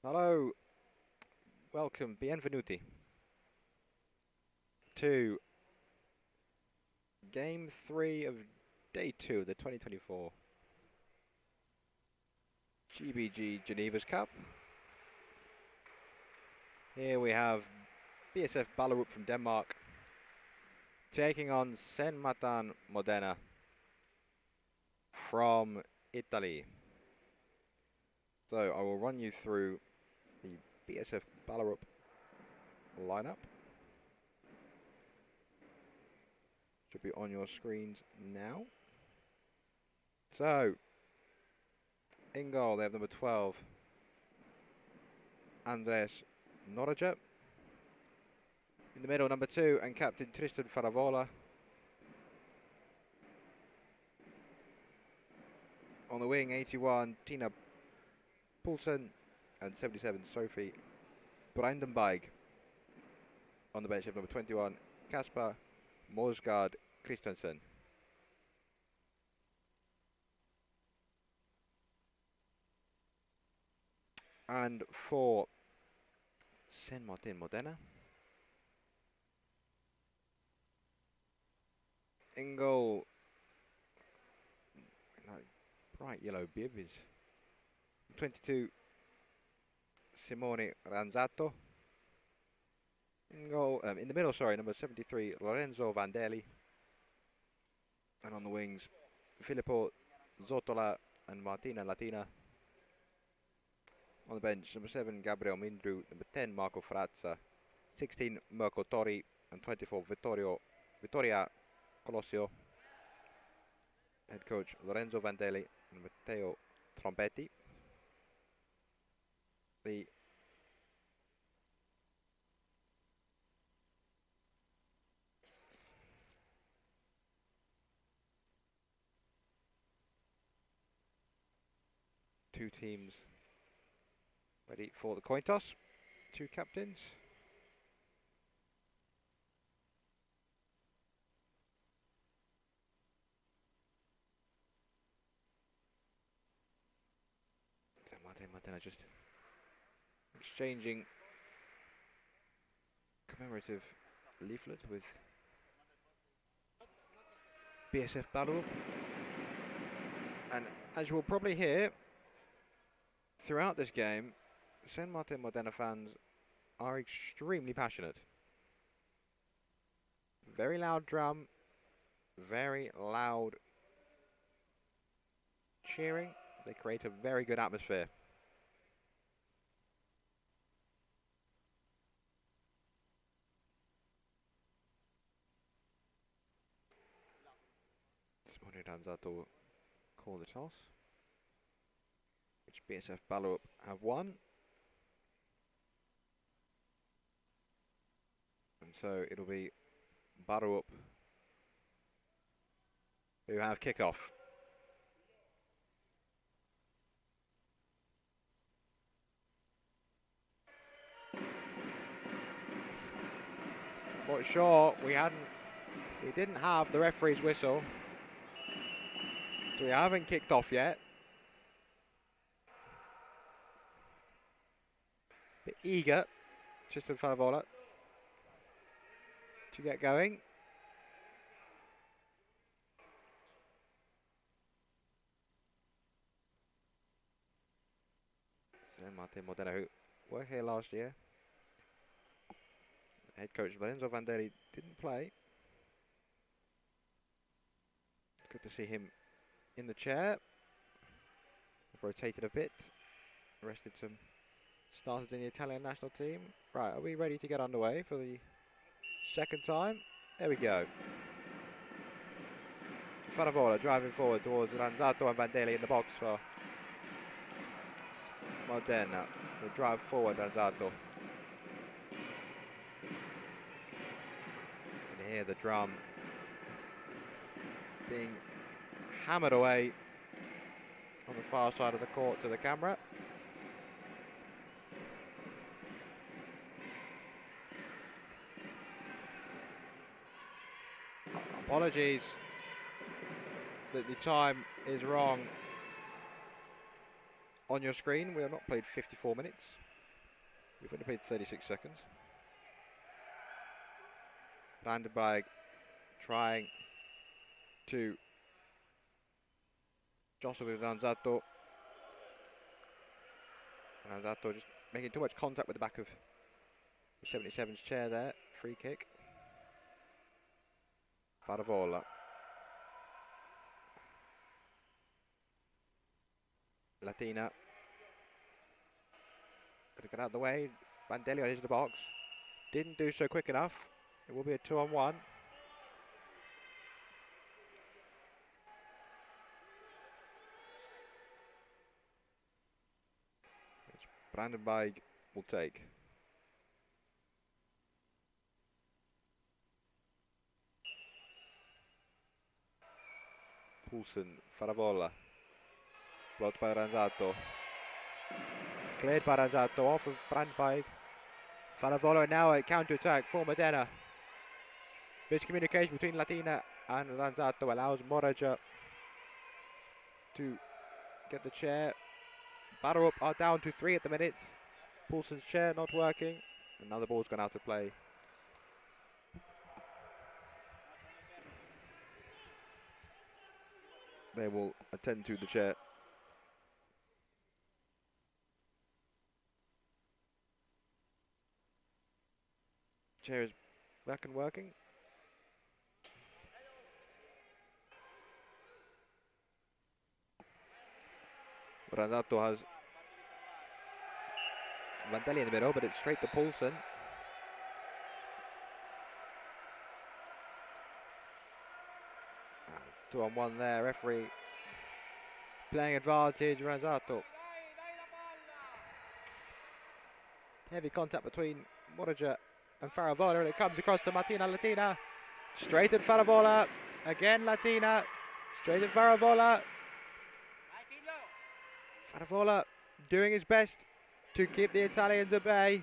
Hello, welcome, bienvenuti to Game 3 of Day 2 of the 2024 GBG Geneva's Cup. Here we have BSF Ballerup from Denmark taking on Centre Sportif Modena from Italy. So I will run you through the BSF Ballerup lineup. Should be on your screens now. So, in goal they have number 12, Andres Noraja. In the middle, number 2 and captain Tristan Faravola. On the wing, 81, Tina Poulsen, and 77, Sophie Brandenberg. On the bench, number 21, Kasper Mosgaard Christensen. And for Centre Sportif Modena, in goal, bright yellow bib is 22, Simone Ranzato. In goal, in the middle, sorry, number 73, Lorenzo Vandelli. And on the wings, Filippo Zotola and Martina Latina. On the bench, number 7, Gabriel Mindru, number 10, Marco Frazza, 16, Mirko Tori, and 24, Vittoria Colossio. Head coach, Lorenzo Vandelli and Matteo Trompetti. The two teams ready for the coin toss. Two captains. Modena just exchanging commemorative leaflet with BSF Ballerup. And as you will probably hear throughout this game, Centre Sportif Modena fans are extremely passionate. Very loud drum, very loud cheering. They create a very good atmosphere. Simone Ranzato will call the toss, which BSF Ballerup have won. And so it'll be Ballerup who have kickoff. But sure, we didn't have the referee's whistle, so we haven't kicked off yet. Bit eager, Tristan Faravola, to get going. Centre Sportif Modena, who were here last year. Head coach Lorenzo Vandelli didn't play. Good to see him in the chair. Rotated a bit. Rested some starters in the Italian national team. Right, are we ready to get underway for the second time? There we go. Faravola driving forward towards Ranzato and Vandelli in the box for Modena. The drive forward, Ranzato. And here the drum being hammered away on the far side of the court to the camera. Apologies that the time is wrong on your screen. We have not played 54 minutes. We've only played 36 seconds. Brandenburg trying to jostle with Ranzato. Ranzato just making too much contact with the back of the 77's chair there. Free kick. Faravola. Latina. Gotta get out of the way. Bandelli on edge of the box. Didn't do so quick enough. It will be a 2-on-1. Brandenburg will take. Poulsen, Faravola. Blocked by Ranzato. Cleared by Ranzato off of Brandenburg. Faravola now a counter-attack for Modena. Miscommunication between Latina and Ranzato allows Moraja to get the chair. Ballerup are down to 3 at the minute. Poulsen's chair not working. And now the ball's gone out of play. They will attend to the chair. Chair is back and working. Ranzato has Vandelli in the middle, but it's straight to Poulsen. Two on one there, referee playing advantage, Ranzato. Heavy contact between Moraja and Faravola, and it comes across to Martina Latina. Straight at Faravola, again Latina, straight at Faravola. Faravola doing his best to keep the Italians at bay.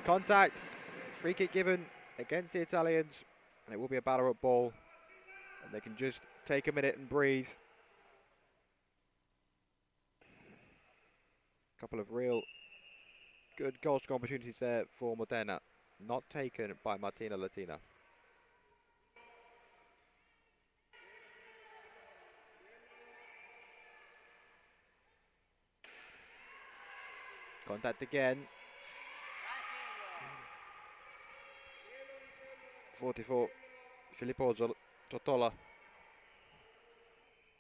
Contact, free kick given against the Italians, and it will be a Ballerup ball, and they can just take a minute and breathe. Couple of real good goal scoring opportunities there for Modena, not taken by Martina Latina. Contact again. 44, Filippo Totola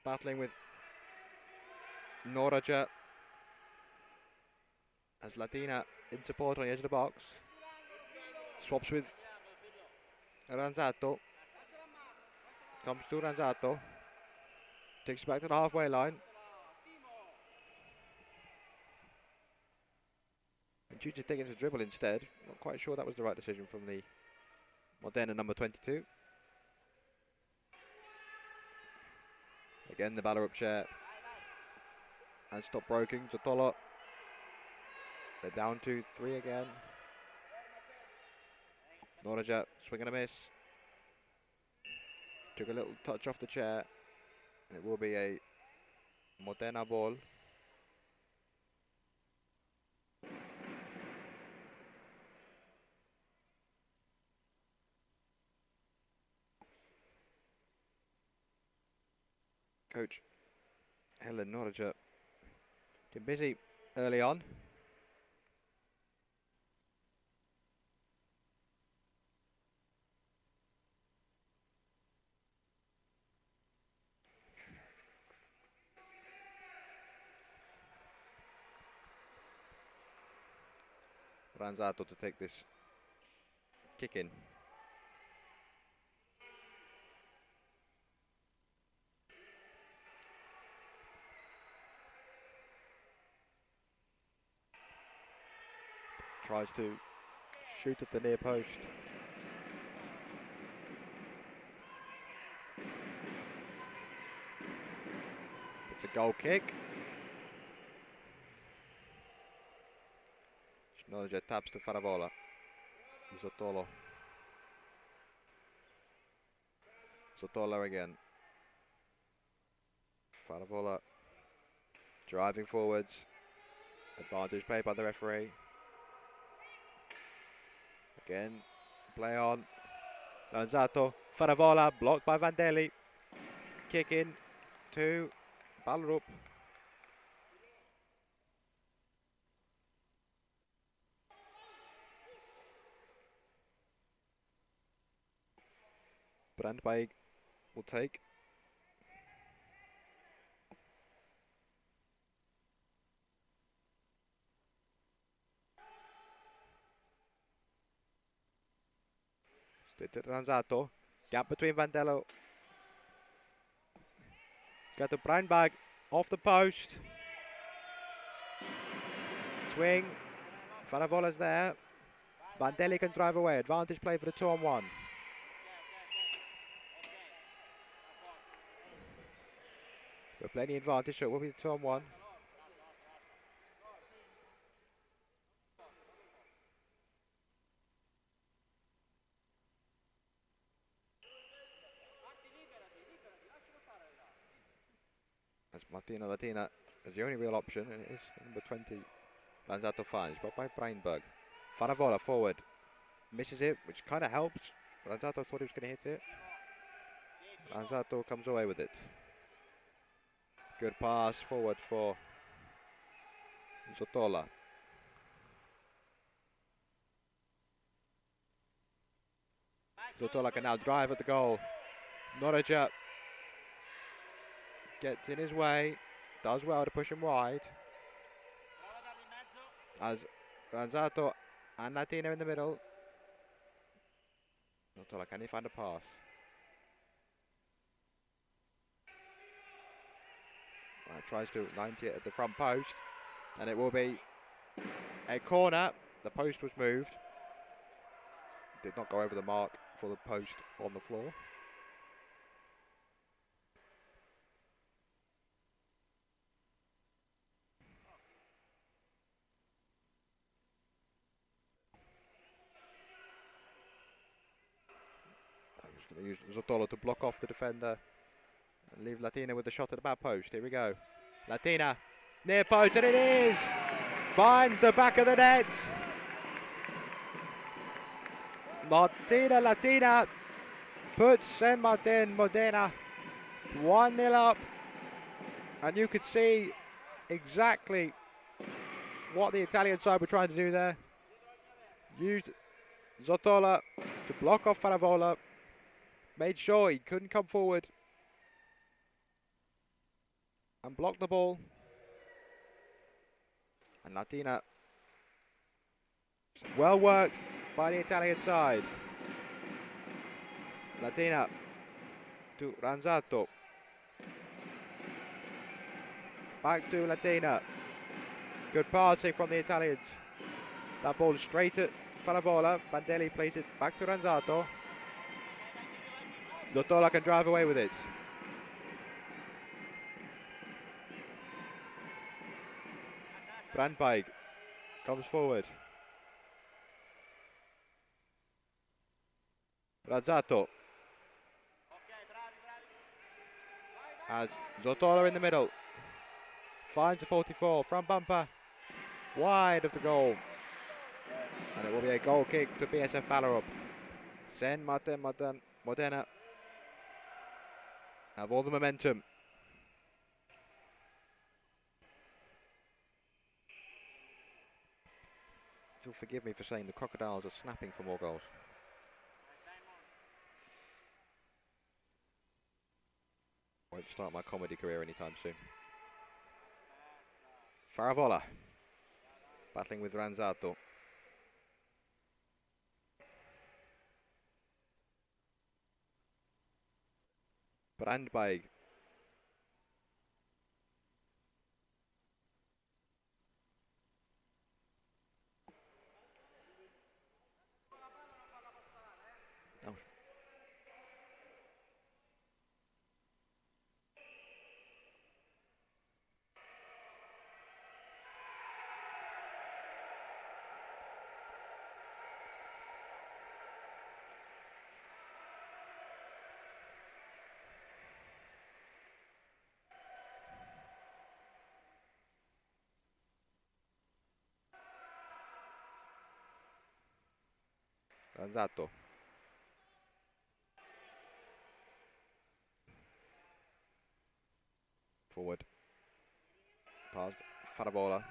battling with Noraja as Latina in support on the edge of the box. Swaps with Ranzato. Comes to Ranzato. Takes it back to the halfway line. And Chucha taking a dribble instead. Not quite sure that was the right decision from the Modena number 22. Again, the Ballerup chair has stopped broken. Zotola. They're down to 3 again. Noraja, swing and a miss. Took a little touch off the chair. And it will be a Modena ball. Coach Helen Noraja been busy early on. Ranzato to take this kick in. Tries to shoot at the near post. It's a goal kick. Noraja taps to Faravola. Zottolo. Zottolo again. Faravola Driving forwards. Advantage played by the referee. Again, play on. Lanzato, Faravola, blocked by Vandelli. Kick in to Ballerup. Brandberg will take. Ranzato. Gap between Vandello. Got the Brandberg off the post. Swing. Faravola's there. Vandelli can drive away. Advantage play for the 2-on-1. We're playing the advantage, so it will be the 2-on-1. As Martino Latina is the only real option, and it is number 20. Lanzato finds, but by Brandberg. Faravola forward. Misses it, which kind of helps. Lanzato thought he was going to hit it. Lanzato comes away with it. Good pass forward for Zotola. Zotola can now drive at the goal. Norwich gets in his way. Does well to push him wide. As Ranzato and Latina in the middle. Zotola, can he find a pass? Tries to 90 it at the front post, and it will be a corner. The post was moved. Did not go over the mark for the post on the floor. I'm just going to use Zotola to block off the defender and leave Latina with the shot at the back post. Here we go. Latina, near post, and it is! Finds the back of the net. Latina puts San Martin Modena 1-0 up. And you could see exactly what the Italian side were trying to do there. Used Zotola to block off Faravola. Made sure he couldn't come forward. And block the ball. And Latina, well worked by the Italian side. Latina to Ranzato. Back to Latina. Good passing from the Italians. That ball straight at Faravola. Vandelli plays it back to Ranzato. Zotola can drive away with it. Brandberg comes forward. Ranzato. Has Zotola in the middle. Finds the 44. Front bumper. Wide of the goal. And it will be a goal kick to BSF Ballerup. San Martin Modena have all the momentum. You'll forgive me for saying the Crocodiles are snapping for more goals. Won't start my comedy career anytime soon. Faravola battling with Ranzato. Brandberg. Oh. Ranzato. Forward. Pass. Farabola.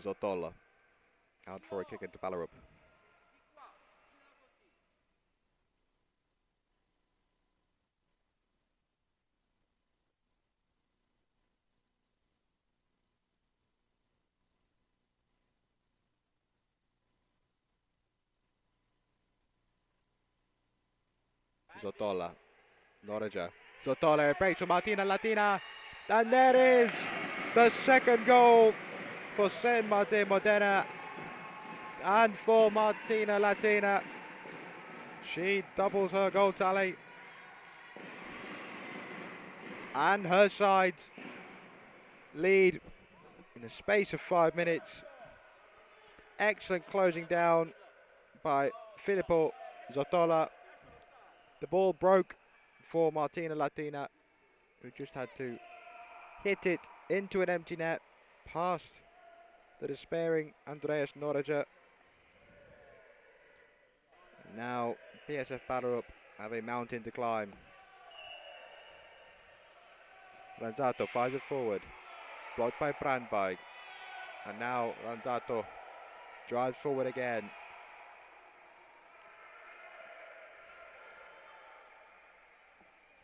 Zotola. Out for a kick into Ballerup. Zotola. Norija. Zotola breaks for Martina Latina. And there is the second goal for San Martin Modena. And for Martina Latina. She doubles her goal tally. And her side lead in the space of 5 minutes. Excellent closing down by Filippo Zotola. The ball broke for Martina Latina, who just had to hit it into an empty net past the despairing Andreas Norija. Now BSF Ballerup have a mountain to climb. Ranzato fires it forward, blocked by Brandberg. And now Ranzato drives forward again.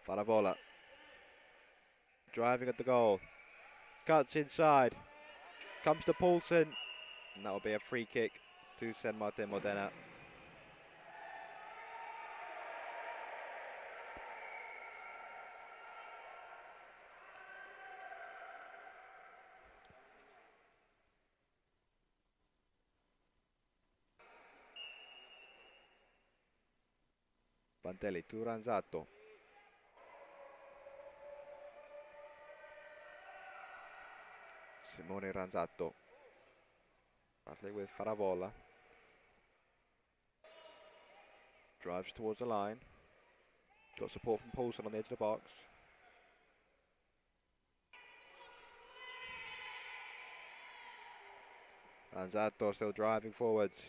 Faravola driving at the goal, cuts inside, comes to Poulsen, and that will be a free kick to San Martin Modena. Bandelli to Ranzato. Simone Ranzato battling with Faravola. Drives towards the line. Got support from Poulsen on the edge of the box. Ranzato still driving forwards.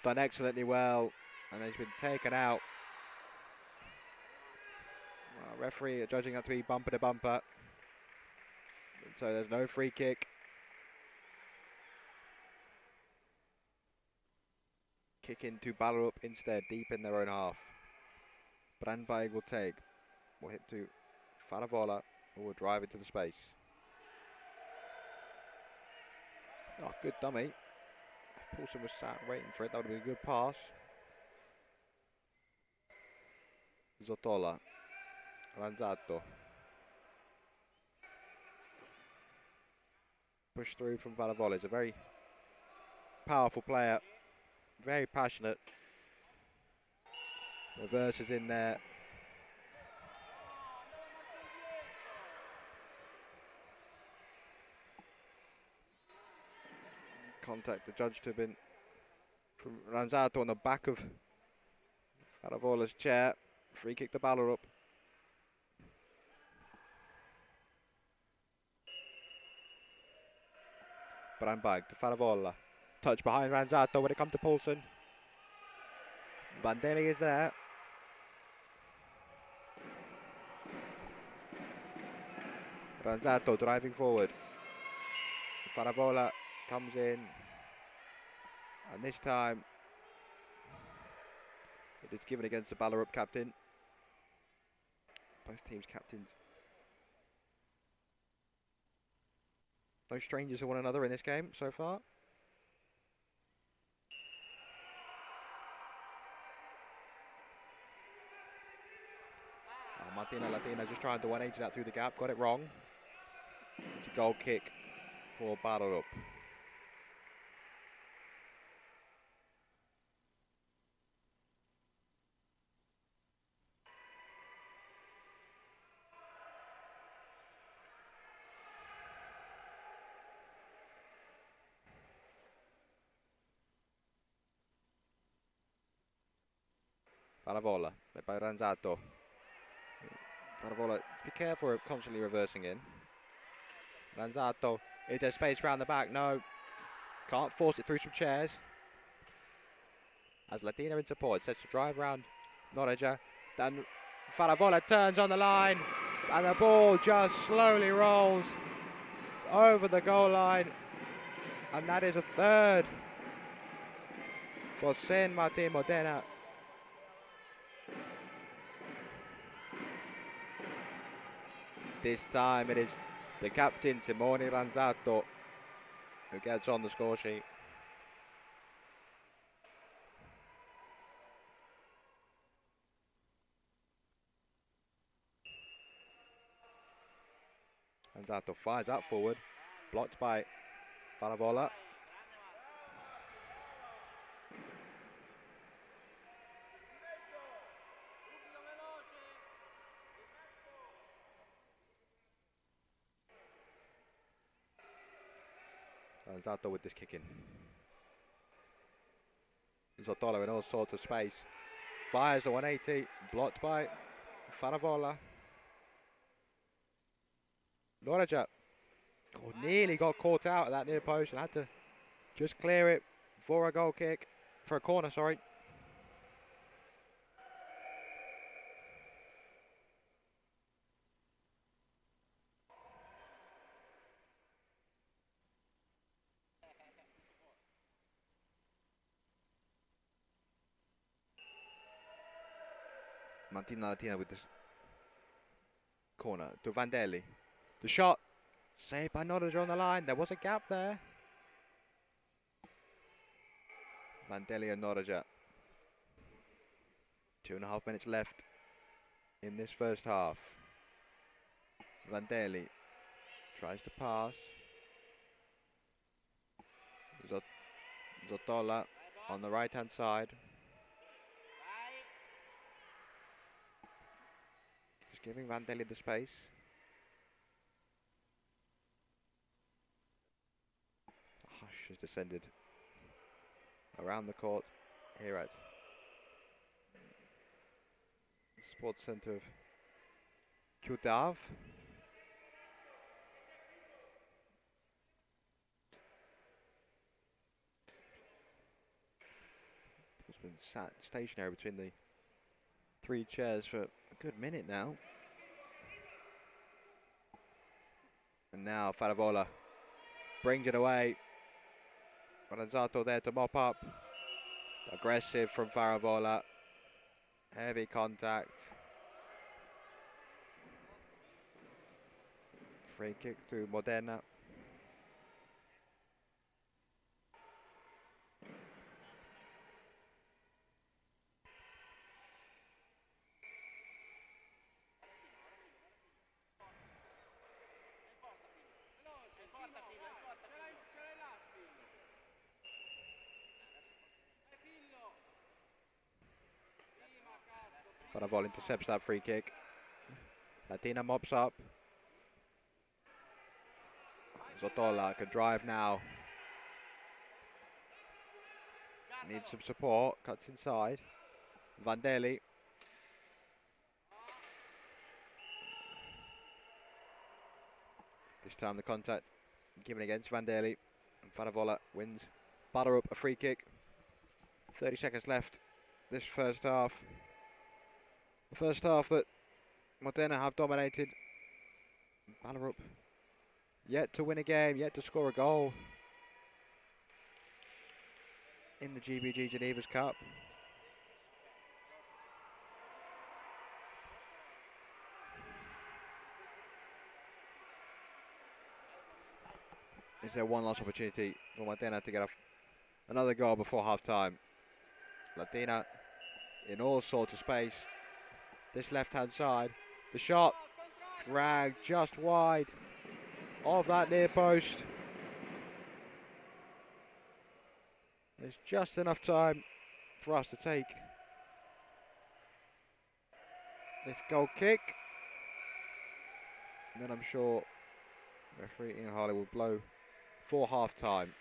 Done excellently well, and he's been taken out. Well, referee judging that to be bumper to bumper. So there's no free kick. Kick into Ballerup instead, deep in their own half. Brandberg will take. Will hit to Faravola, who will drive into the space. Oh, good dummy. Poulsen was sat waiting for it. That would have been a good pass. Zotola. Ranzato. Push through from Faravola. He's a very powerful player. Very passionate. Reverse is in there. Contact the judge to have been from Ranzato on the back of Faravola's chair. Free kick to Ballerup. Brandberg to Faravola. Touch behind Ranzato when it comes to Poulsen. Bandelli is there. Ranzato driving forward. Faravola comes in. And this time it is given against the Ballerup captain. Both teams' captains. No strangers to one another in this game so far. Martina Latina just trying to 180 that through the gap, got it wrong. It's a goal kick for Ballerup. Faravola, led by Ranzato. Faravola, be careful of constantly reversing in. Ranzato, is there space round the back? No. Can't force it through some chairs. as Latina in support. Sets the drive round Norwegia. Then Faravola turns on the line and the ball just slowly rolls over the goal line, and that is a third for San Martin Modena. This time it is the captain Simone Ranzato who gets on the score sheet. Ranzato fires out forward, blocked by Faravola. Ranzato with this kick in. Zottolo in all sorts of space. Fires a 180, blocked by Faravola. Norwegia nearly got caught out at that near post and had to just clear it for a goal kick, for a corner, sorry. Latina with this corner to Vandelli. The shot saved by Norwegia on the line. There was a gap there. Vandelli and Norwegia. 2.5 minutes left in this first half. Vandelli tries to pass. Zottola on the right hand side. Just giving Vandelli the space. Hush has descended around the court here at Sports Centre of Kutav. It's been sat stationary between the 3 chairs for a good minute now. And now Faravola brings it away. Ranzato there to mop up. Aggressive from Faravola. Heavy contact. Free kick to Modena. Faravola intercepts that free kick. Latina mops up. Zottola can drive now. Needs some support. Cuts inside. Vandelli. This time the contact given against Vandelli. And Faravola wins Ballerup a free kick. 30 seconds left this first half. The first half that Modena have dominated. Ballerup yet to win a game, yet to score a goal in the GBG Geneva's Cup. Is there one last opportunity for Modena to get another goal before half-time? Latina in all sorts of space. This left-hand side. The shot dragged just wide of that near post. There's just enough time for us to take this goal kick. And then I'm sure referee Ian Harley will blow for half-time.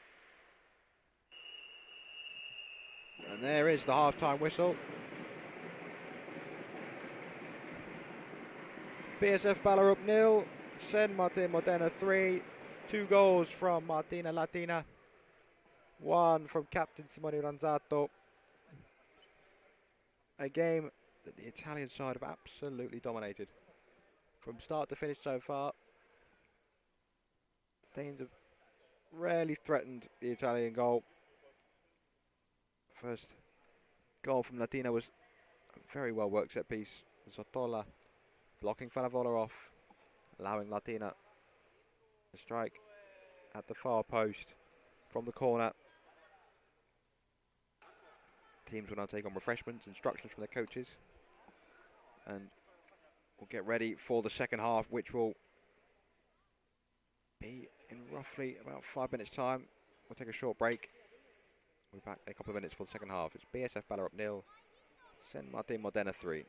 And there is the half-time whistle. BSF Ballerup 0, San Martin Modena 3. 2 goals from Martina Latina. 1 from captain Simone Ranzato. a game that the Italian side have absolutely dominated. From start to finish so far, Danes have rarely threatened the Italian goal. First goal from Latina was a very well worked set piece. Zotola blocking Fanavola off, allowing Latina to strike at the far post from the corner. Teams will now take on refreshments, instructions from their coaches, and we'll get ready for the second half, which will be in roughly about 5 minutes' time. We'll take a short break. We'll be back in a couple of minutes for the second half. It's BSF Ballerup 0, Centre Sportif Modena 3.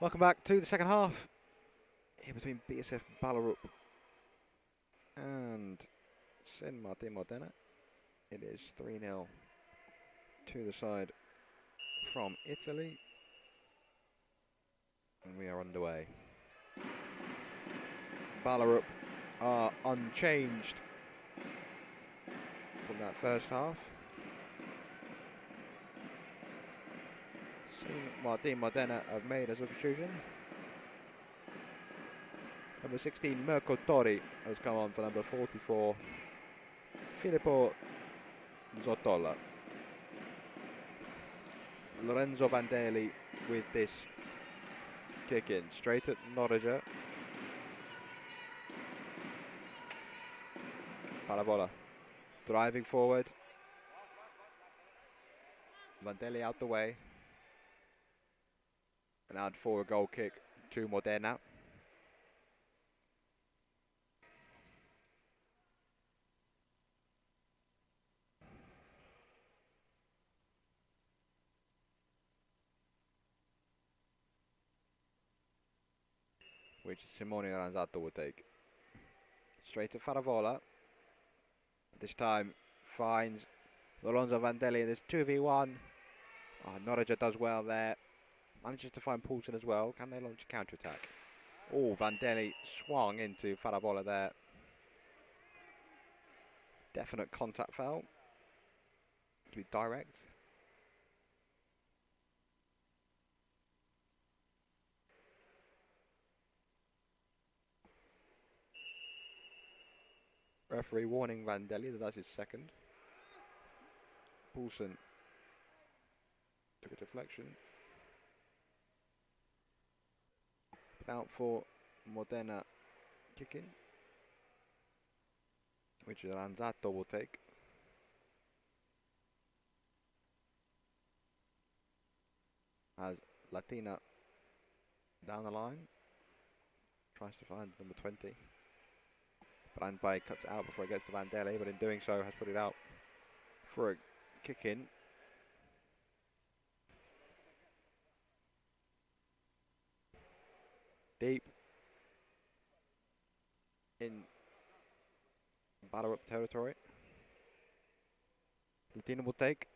Welcome back to the second half here between BSF Ballerup and Centre Modena. It is 3-0 to the side from Italy, and we are underway. Ballerup are unchanged from that first half. Modena have made a substitution. Number 16, Mirko Tori, has come on for number 44, Filippo Zottola. Lorenzo Vandelli with this kick in, straight at Norriger. Faravola driving forward. Vandelli out the way. And out for a goal kick to Modena. Which Simone Ranzato will take. Straight to Faravola. This time finds Lorenzo Vandelli. There's 2v1. Oh, Norriger does well there. Manages to find Poulsen as well. Can they launch a counter-attack? Oh, Vandelli swung into Faravola there. Definite contact foul. To be direct. Referee warning Vandelli that that's his second. Poulsen took a deflection. Out for Modena kicking, which Ranzato will take. As Latina down the line, tries to find number 20. Brandby cuts it out before it gets to Vandelli, but in doing so has put it out for a kick in. Deep in Ballerup territory. Latina will take.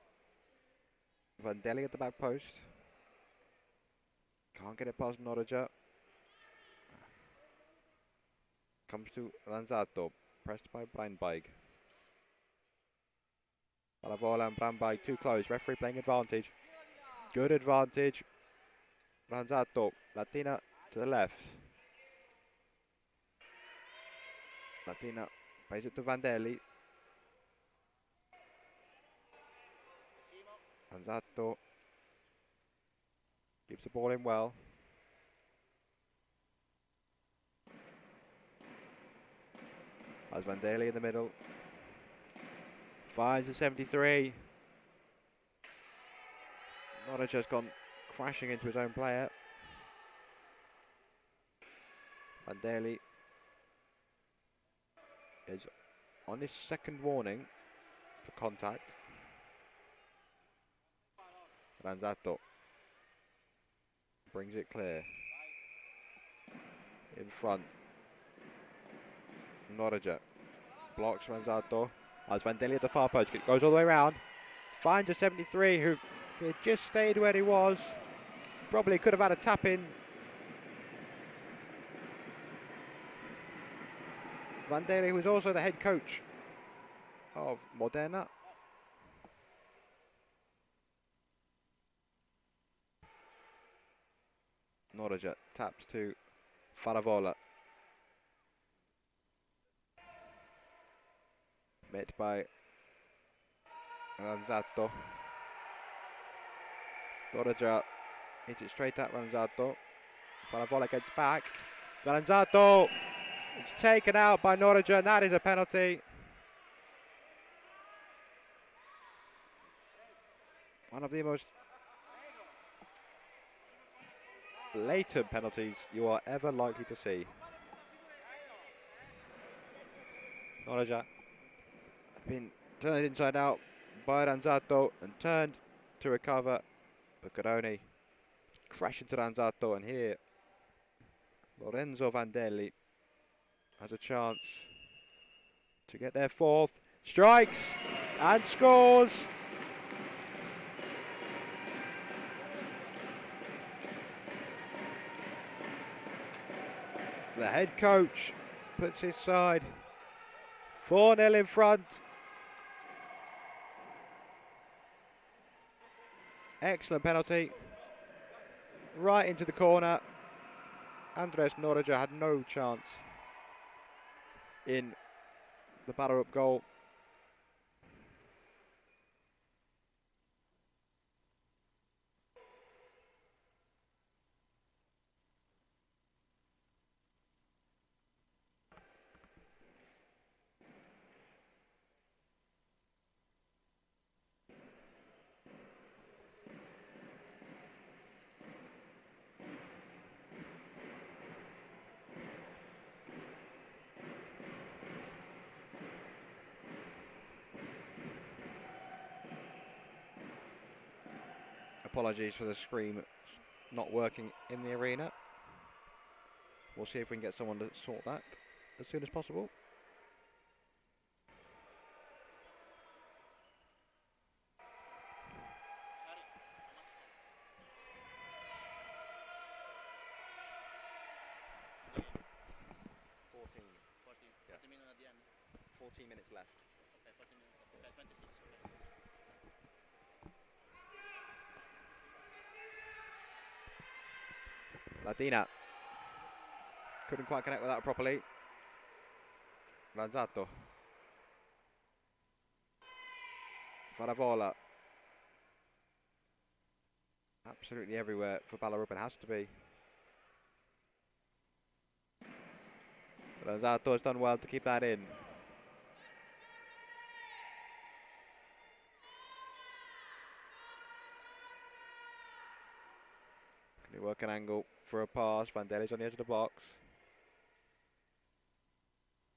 Vandelli at the back post. Can't get it past Norriger. Comes to Ranzato, pressed by Brandby. Faravola and Brandby too close. Referee playing advantage. Good advantage. Ranzato, Latina to the left. Latina plays it to Vandelli. Ranzato keeps the ball in well. As Vandelli in the middle. Finds the 73. Norriger's gone crashing into his own player. Vandelli is on his second warning for contact. Ranzato brings it clear. In front. Norriger blocks Ranzato. As Vandelli at the far post, it goes all the way around. Finds a 73 who, if he had just stayed where he was, probably could have had a tap in. Vandelli, who is also the head coach of Modena. Norriger taps to Faravola. Met by Ranzato. Norriger hits it straight at Ranzato. Faravola gets back. Ranzato! It's taken out by Norriger, and that is a penalty. One of the most blatant penalties you are ever likely to see. Norriger been turned inside out by Ranzato and turned to recover, but could only crash into Ranzato, and here Lorenzo Vandelli has a chance to get their fourth, strikes and scores. The head coach puts his side 4-0 in front. Excellent penalty. Right into the corner. Andres Norija had no chance in the Ballerup goal. Apologies for the screen not working in the arena. We'll see if we can get someone to sort that as soon as possible. Yeah. 40 minutes at the end. 14 minutes left. Okay, 14 minutes left. Okay, 26. Okay. Latina couldn't quite connect with that properly. Ranzato. Faravola. Absolutely everywhere for Ballerup, it has to be. Ranzato has done well to keep that in. Can he work an angle for a pass? Vandelli's on the edge of the box.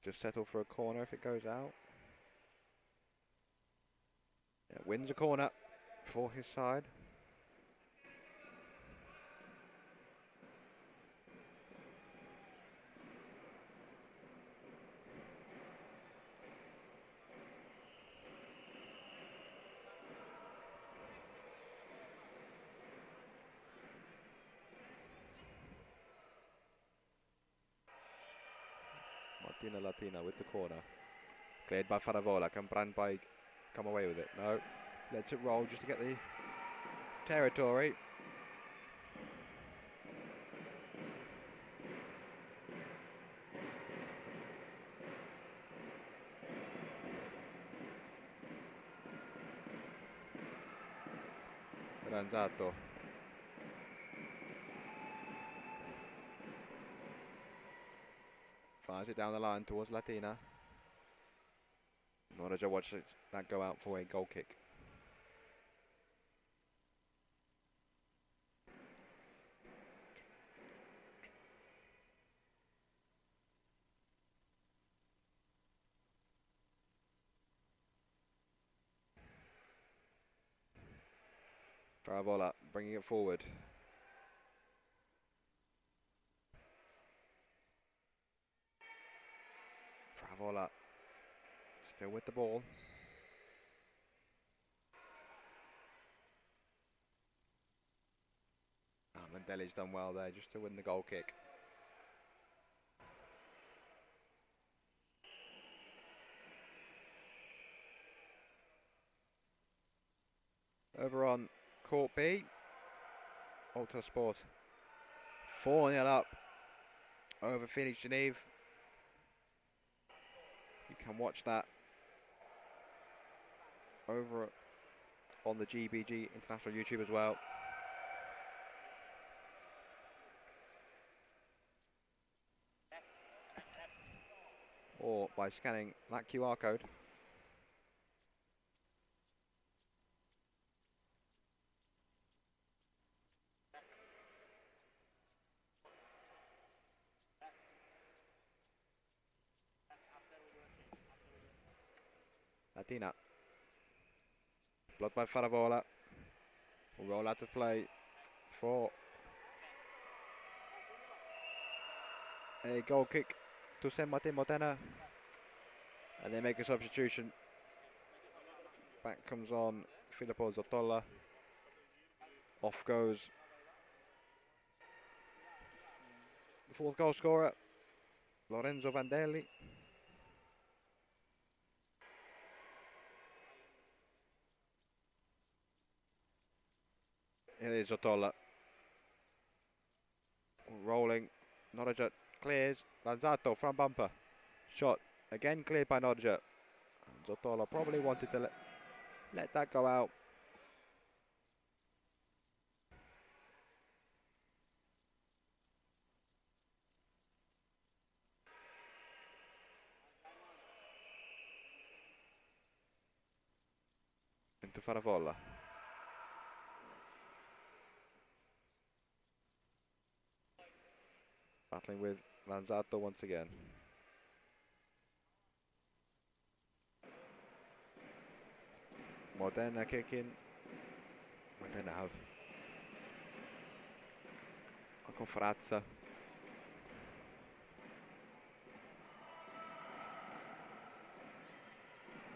Just settle for a corner if it goes out. Yeah, wins a corner for his side. Latina with the corner. Cleared by Faravola. Can Brandby come away with it? No. Lets it roll just to get the territory. Ranzato. Fires it down the line towards Latina. Norija watches that go out for a goal kick. Faravola bringing it forward. Faravola still with the ball. Vandelli's done well there just to win the goal kick. Over on Court B, Alta Sport 4-0 up over Phoenix Genève. You can watch that over on the GBG International YouTube as well. Or by scanning that QR code. Latina. Blocked by Faravola. Will roll out of play for a goal kick to send Martin Modena. And they make a substitution. Back comes on Filippo Zottola. Off goes the fourth goal scorer, Lorenzo Vandelli. Here is Zottola. Rolling. Norwich clears. Lanzato front bumper. Shot. Again cleared by Norwich. Zottola probably wanted to let that go out. Into Faravolla. Battling with Lanzato once again. Modena kicking. Modena have Frazza.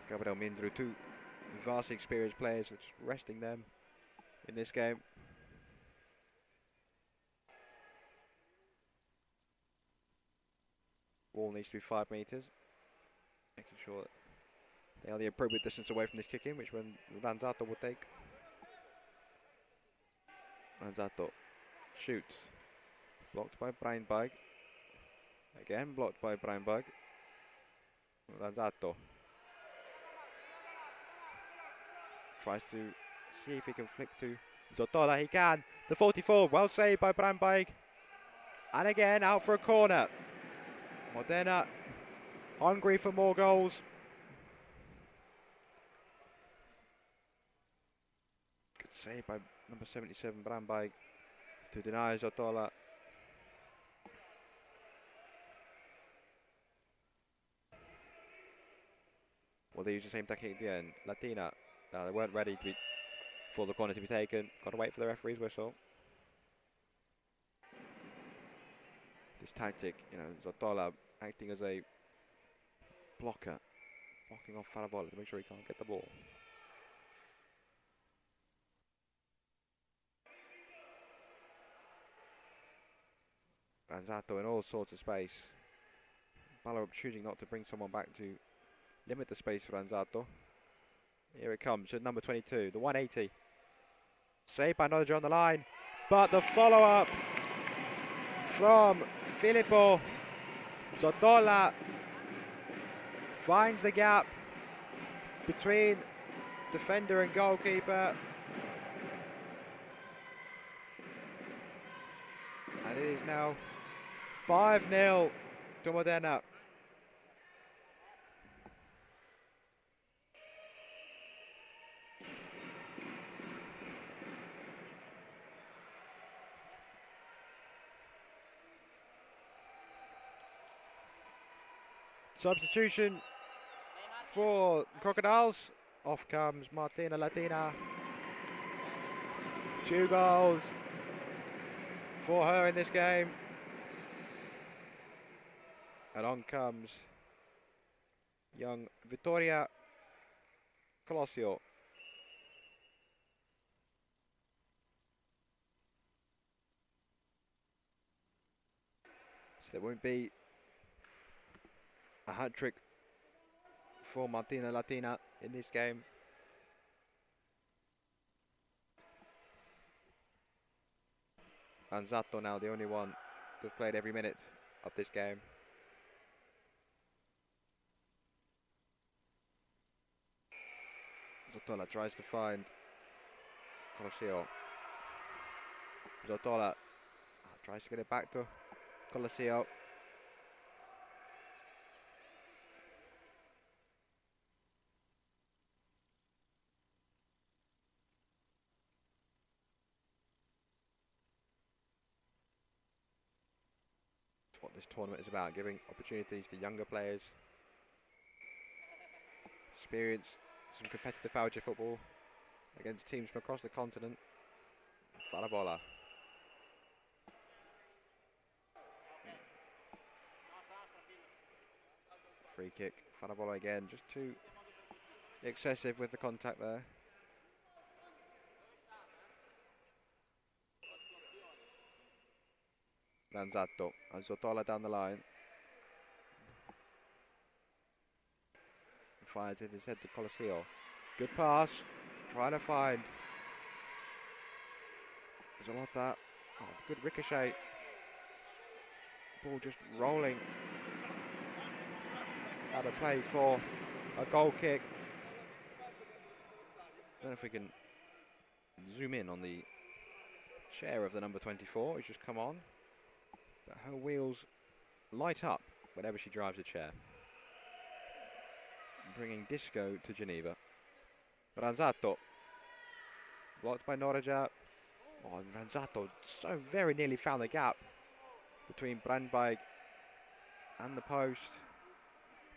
Gabriel Mindru, two vastly experienced players, just resting them in this game. Wall needs to be 5 metres. Making sure that they are the appropriate distance away from this kick-in, which one Lanzato will take. Lanzato shoots. Blocked by Breinberg. Again blocked by Breinberg. Lanzato tries to see if he can flick to Zottola. He can. The 44, well saved by Breinberg. And again out for a corner. Modena hungry for more goals. Good save by number 77 Breinberg to deny Zottola. Well, they use the same technique at the end. Latina, they weren't ready to be for the corner to be taken. Got to wait for the referee's whistle. This tactic, Zottola acting as a blocker, blocking off Faravolla to make sure he can't get the ball. Lanzato in all sorts of space. Ballerup choosing not to bring someone back to limit the space for Lanzato. Here it comes at number 22, the 180. Saved by Norwich on the line, but the follow-up from Filippo Zottola finds the gap between defender and goalkeeper. And it is now 5-0 to Modena. Substitution for Crocodiles. Off comes Martina Latina. 2 goals for her in this game. And on comes young Vittoria Colosio. So there won't be a hat-trick for Martina Latina in this game. Lanzato now the only one that's played every minute of this game. Zottola tries to find Colosio. Zottola tries to get it back to Colosio. What this tournament is about, giving opportunities to younger players, experience some competitive power football against teams from across the continent. Faravolla. Free kick. Faravola again, just too excessive with the contact there. Ranzatto and Zotola down the line. Fires in his head to Colosio. Good pass. Trying to find. There's a lot that. Oh, good ricochet. Ball just rolling out of play for a goal kick. I don't know if we can zoom in on the chair of the number 24 who's just come on. But her wheels light up whenever she drives a chair. Bringing disco to Geneva. Ranzatto. Blocked by Norja. Oh, and Ranzatto so very nearly found the gap between Brandberg and the post.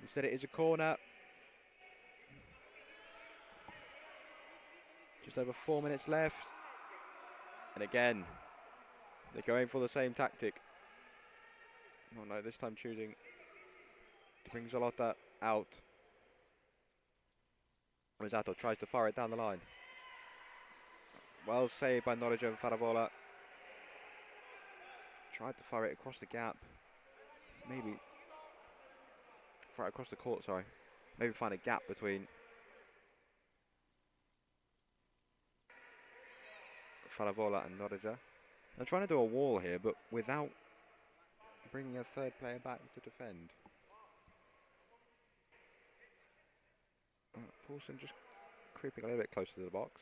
Instead it is a corner. Just over 4 minutes left. And again, they're going for the same tactic. Oh no, this time choosing to bring Zalota out. Ranzatto tries to fire it down the line. Well saved by Norja and Faravola. Tried to fire it across the gap. Maybe fire it across the court, sorry. Maybe find a gap between Faravola and Norja. I'm trying to do a wall here, but without bringing a third player back to defend. Paulson just creeping a little bit closer to the box.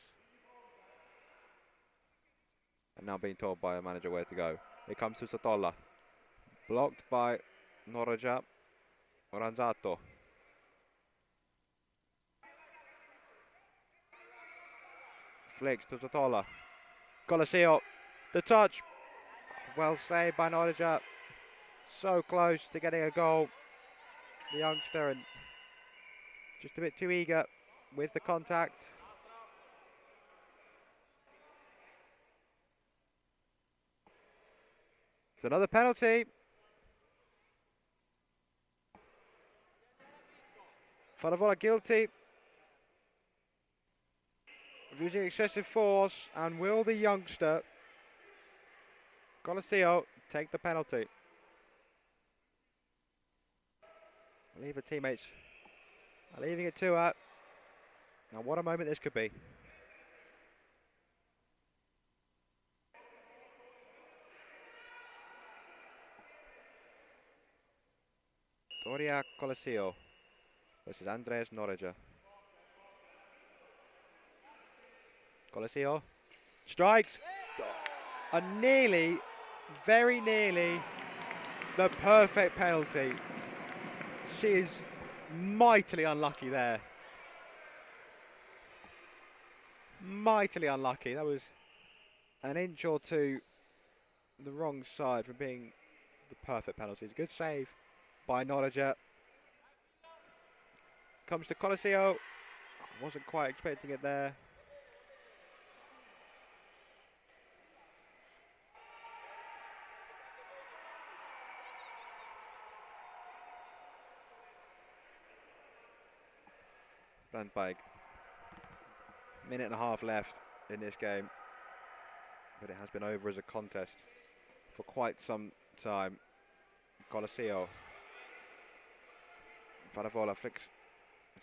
And now being told by a manager where to go. Here comes to Zotola. Blocked by Norja. Ranzatto. Flicks to Zotola. Colosio. The touch. Well saved by Norja. So close to getting a goal. The youngster, and just a bit too eager with the contact. It's another penalty. Faravola guilty of using excessive force, and will the youngster Colosio take the penalty? I believe her teammates are leaving it to her. Now what a moment this could be. Doria Colosio versus Andres Norja. Colosio strikes, and nearly, very nearly, the perfect penalty. She is mightily unlucky there. Mightily unlucky. That was an inch or two the wrong side from being the perfect penalty. Good save by Norja. Comes to Colosio. Wasn't quite expecting it there. Brandberg. Minute and a half left in this game, but it has been over as a contest for quite some time. Colosio. Faravola flicks.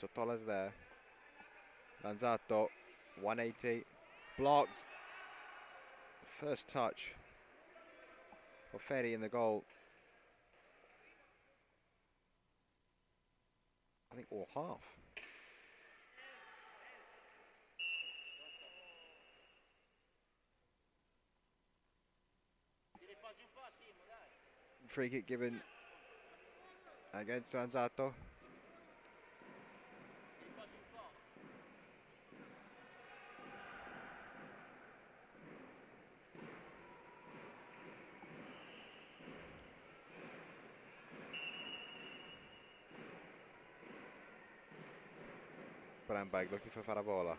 Zotola's there. Ranzatto. 180. Blocked. First touch for Ferri in the goal. I think all half. Free kick given against Ranzatto. Brandberg looking for Faravola.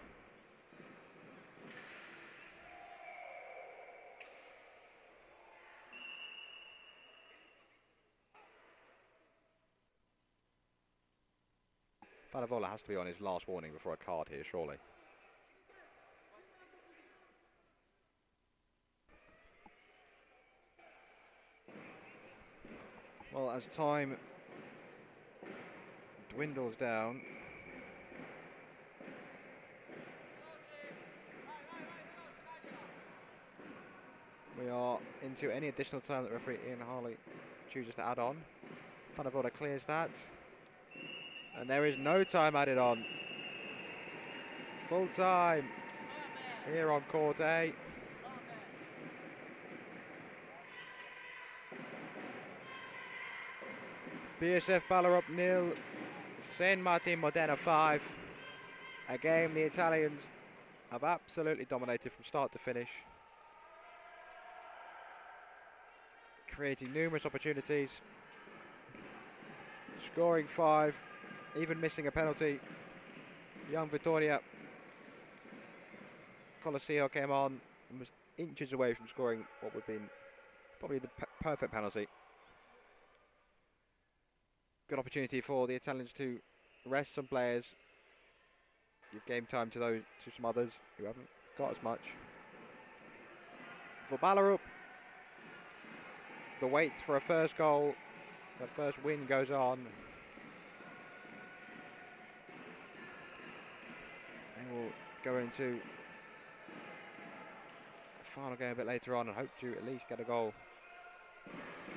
Vallavola has to be on his last warning before a card here, surely. Well, as time dwindles down, we are into any additional time that referee Ian Harley chooses to add on. Vallavola clears that. And there is no time added on. Full time here on court A. BSF Ballerup 0, Saint Martin Modena 5. A game the Italians have absolutely dominated from start to finish, creating numerous opportunities, scoring 5, even missing a penalty. Young Vittoria Colosseo came on and was inches away from scoring what would have been probably the perfect penalty. Good opportunity for the Italians to rest some players, give game time to some others who haven't got as much. For Ballerup, the wait for a first goal, that first win goes on. They will go into the final game a bit later on and hope to at least get a goal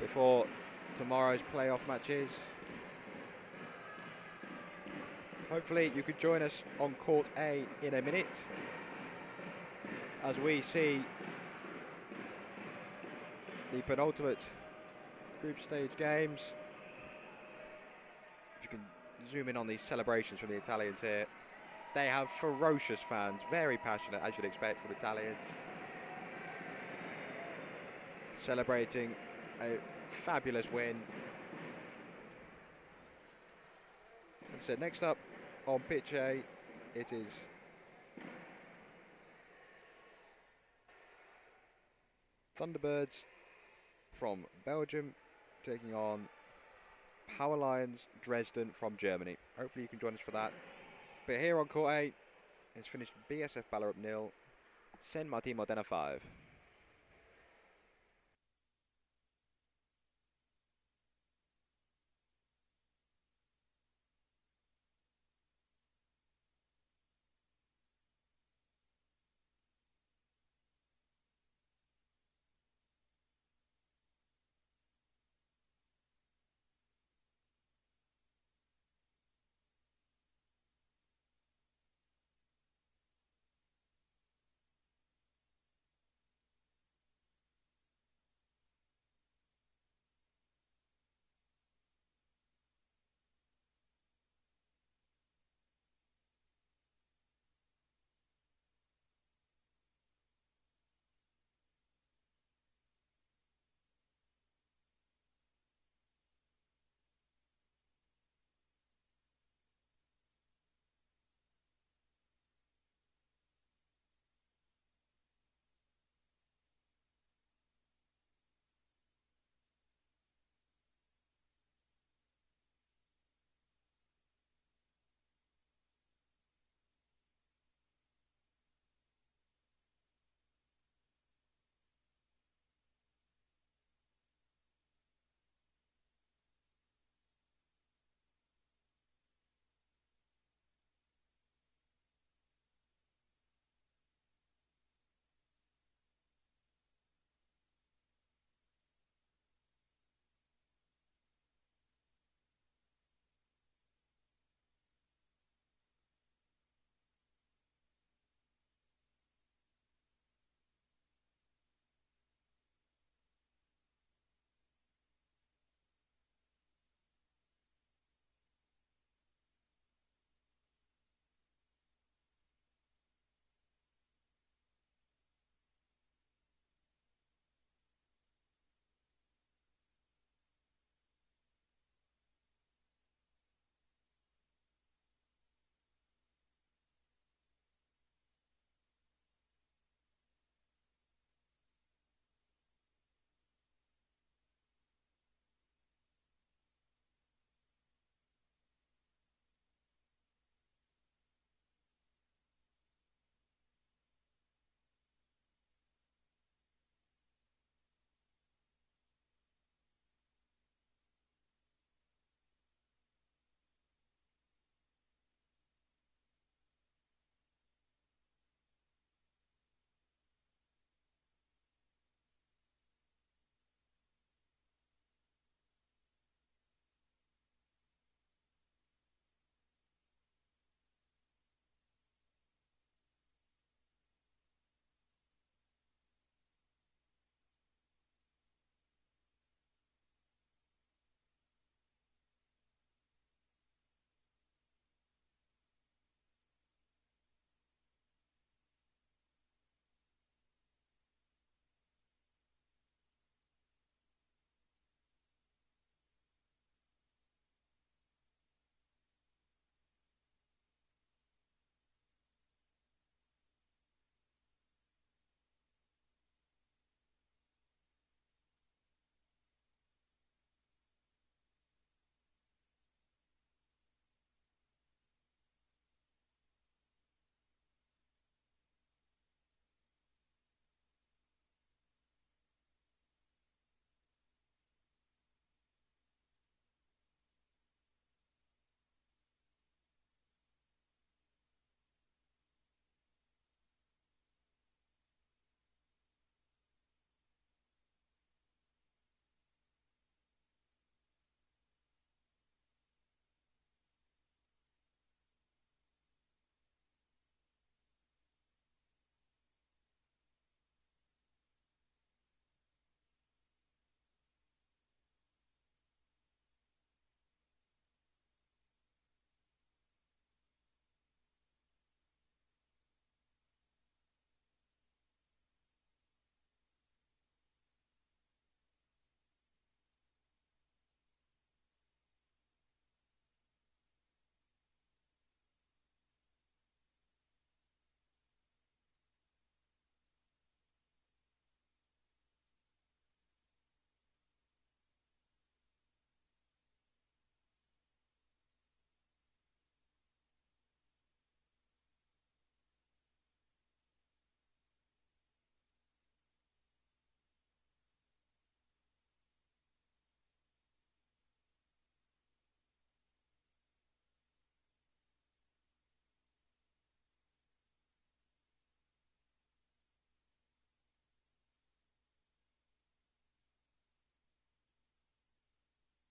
before tomorrow's playoff matches. Hopefully you could join us on Court A in a minute as we see the penultimate group stage games. If you can zoom in on these celebrations from the Italians here. They have ferocious fans, very passionate as you'd expect from Italians. Celebrating a fabulous win. So next up on pitch A, it is Thunderbirds from Belgium taking on Power Lions Dresden from Germany. Hopefully you can join us for that. But here on Court A, it's finished BSF Ballerup 0, Saint Martin Modena 5.